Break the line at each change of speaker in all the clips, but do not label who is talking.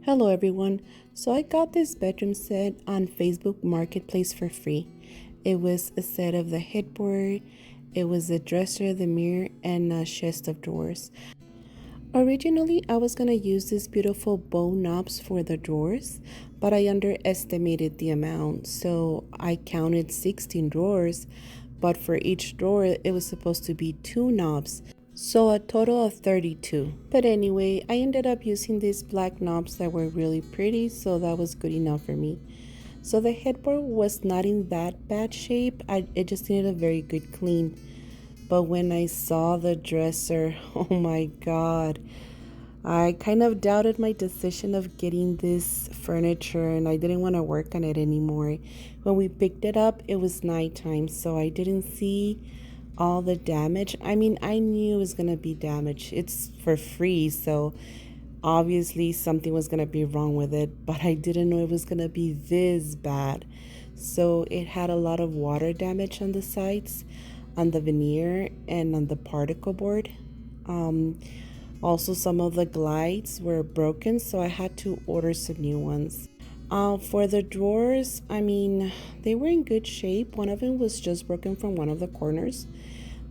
Hello everyone. So I got this bedroom set on Facebook Marketplace for free. It was a set of the headboard, it was a dresser, the mirror, and a chest of drawers. Originally, I was going to use these beautiful bow knobs for the drawers, but I underestimated the amount. So I counted 16 drawers, but for each drawer, it was supposed to be two knobs. So a total of 32. But anyway, I ended up using these black knobs that were really pretty, so that was good enough for me. So the headboard was not in that bad shape. It just needed a very good clean. But when I saw the dresser, oh my God, I kind of doubted my decision of getting this furniture and I didn't want to work on it anymore. When we picked it up, it was nighttime, so I didn't see all the damage. I mean, I knew it was going to be damaged. It's for free, so obviously something was going to be wrong with it, but I didn't know it was going to be this bad. So it had a lot of water damage on the sides, on the veneer, and on the particle board. Also, some of the glides were broken, so I had to order some new ones. For the drawers, I mean, they were in good shape. One of them was just broken from one of the corners,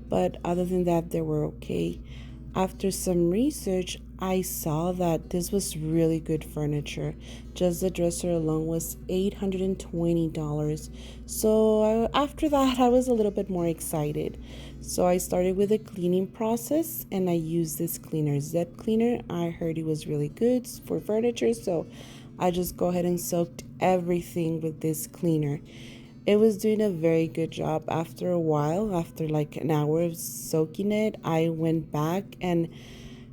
but other than that, they were okay. After some research, I saw that this was really good furniture. Just the dresser alone was $820. So after that, I was a little bit more excited. So I started with the cleaning process and I used this cleaner, Zep cleaner. I heard it was really good for furniture, so I just go ahead and soaked everything with this cleaner. It was doing a very good job. After a while, after like an hour of soaking it, I went back and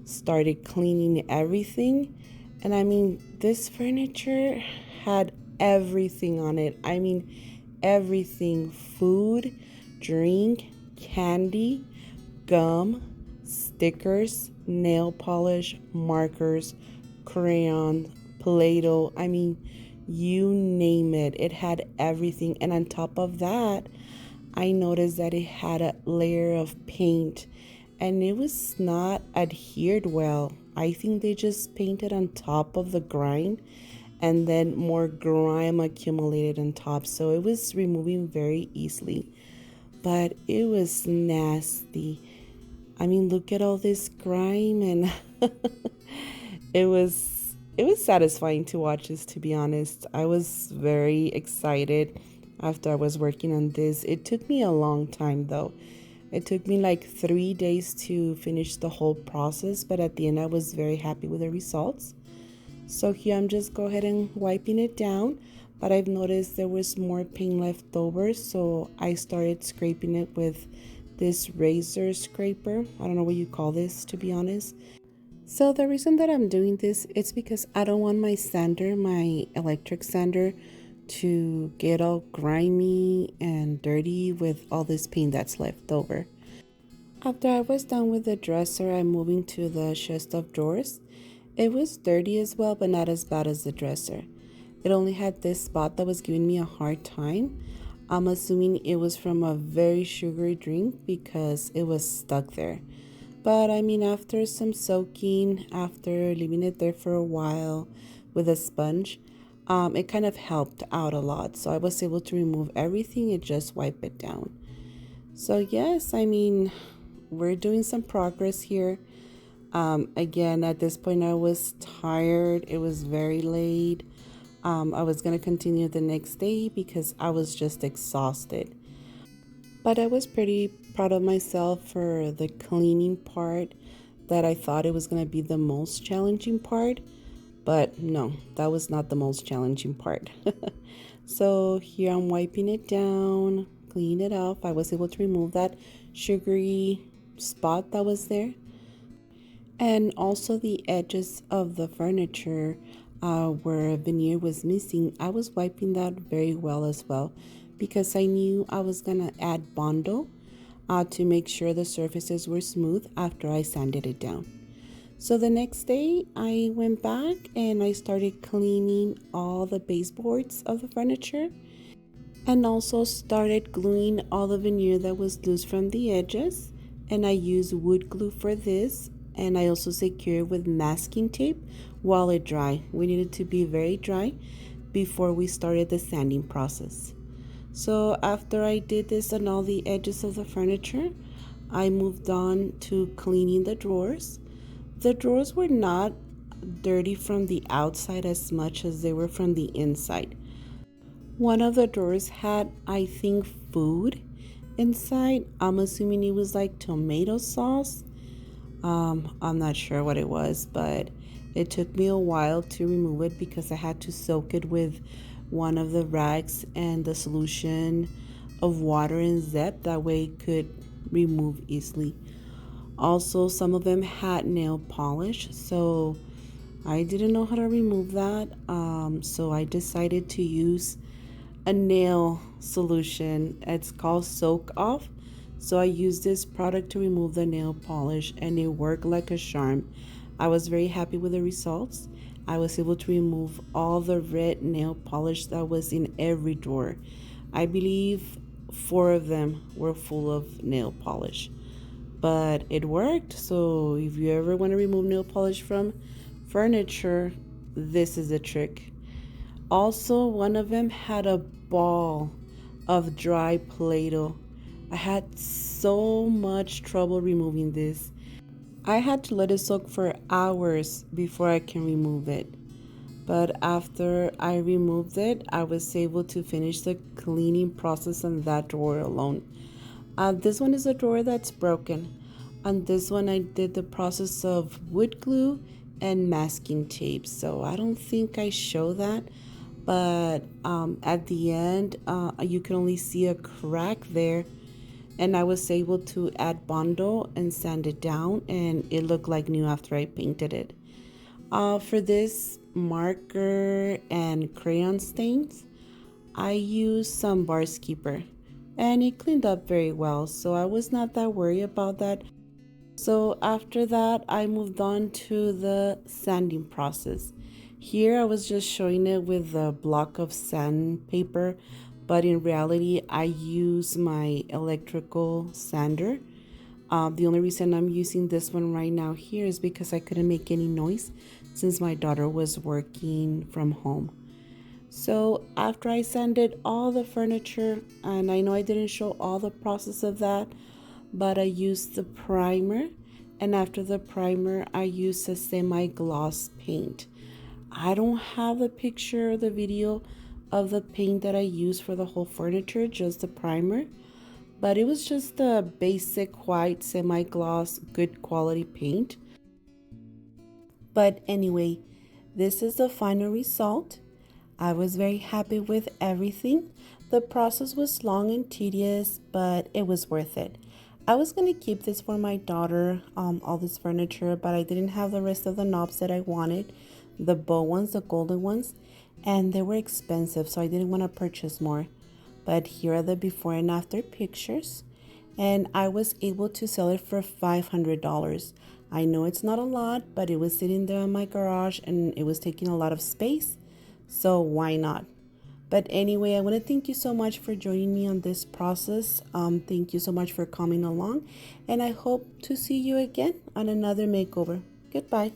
started cleaning everything. And I mean, this furniture had everything on it. I mean, everything: food, drink, candy, gum, stickers, nail polish, markers, crayon, Play-Doh. I mean, you name it. It had everything. And on top of that, I noticed that it had a layer of paint and it was not adhered well. I think they just painted on top of the grime and then more grime accumulated on top. So it was removing very easily. But it was nasty. I mean, look at all this grime and it was satisfying to watch this, to be honest. I was very excited after I was working on this. It took me a long time though. It took me like 3 days to finish the whole process, but at the end I was very happy with the results. So here I'm just go ahead and wiping it down, but I've noticed there was more paint left over, so I started scraping it with this razor scraper. I don't know what you call this, to be honest. So the reason that I'm doing this is because I don't want my sander, my electric sander, to get all grimy and dirty with all this paint that's left over. After I was done with the dresser, I'm moving to the chest of drawers. It was dirty as well, but not as bad as the dresser. It only had this spot that was giving me a hard time. I'm assuming it was from a very sugary drink because it was stuck there. But I mean, after some soaking, after leaving it there for a while with a sponge, it kind of helped out a lot. So I was able to remove everything and just wipe it down. So yes, I mean, we're doing some progress here. Again, at this point, I was tired. It was very late. I was going to continue the next day because I was just exhausted. But I was pretty proud of myself for the cleaning part, that I thought it was going to be the most challenging part. But no, that was not the most challenging part. So here I'm wiping it down, clean it up. I was able to remove that sugary spot that was there. And also the edges of the furniture where a veneer was missing, I was wiping that very well as well, because I knew I was going to add Bondo to make sure the surfaces were smooth after I sanded it down. So the next day I went back and I started cleaning all the baseboards of the furniture and also started gluing all the veneer that was loose from the edges. And I used wood glue for this. and I also secure it with masking tape while it dry. We needed to be very dry before we started the sanding process. So after I did this on all the edges of the furniture, I moved on to cleaning the drawers. The drawers were not dirty from the outside as much as they were from the inside. One of the drawers had, I think, food inside. I'm assuming it was like tomato sauce. I'm not sure what it was, but it took me a while to remove it because I had to soak it with one of the rags and the solution of water and Zep. That way it could remove easily. Also, some of them had nail polish, so I didn't know how to remove that. So I decided to use a nail solution. It's called Soak Off. So I used this product to remove the nail polish and it worked like a charm. I was very happy with the results. I was able to remove all the red nail polish that was in every drawer. I believe 4 of them were full of nail polish. But it worked. So if you ever want to remove nail polish from furniture, this is the trick. Also, one of them had a ball of dry Play-Doh. I had so much trouble removing this. I had to let it soak for hours before I can remove it. But after I removed it, I was able to finish the cleaning process on that drawer alone. This one is a drawer that's broken. On this one, I did the process of wood glue and masking tape. So I don't think I show that. But at the end, you can only see a crack there. And I was able to add Bondo and sand it down. And it looked like new after I painted it. For this marker and crayon stains, I used some Bars Keeper. And it cleaned up very well. So I was not that worried about that. So after that, I moved on to the sanding process. Here I was just showing it with a block of sandpaper, but in reality I use my electrical sander. The only reason I'm using this one right now here is because I couldn't make any noise since my daughter was working from home. So after I sanded all the furniture, and I know I didn't show all the process of that, but I used the primer, and after the primer I used a semi-gloss paint. I don't have a picture or the video of the paint that I used for the whole furniture, just the primer, but it was just a basic white semi-gloss good quality paint. But anyway, this is the final result. I was very happy with everything. The process was long and tedious, but it was worth it. I was going to keep this for my daughter, all this furniture, but I didn't have the rest of the knobs that I wanted, the bow ones, the golden ones, and they were expensive, so I didn't want to purchase more. But here are the before and after pictures, and I was able to sell it for $500. I know it's not a lot, but it was sitting there in my garage and it was taking a lot of space, so why not? But anyway, I want to thank you so much for joining me on this process. Thank you so much for coming along, and I hope to see you again on another makeover. Goodbye.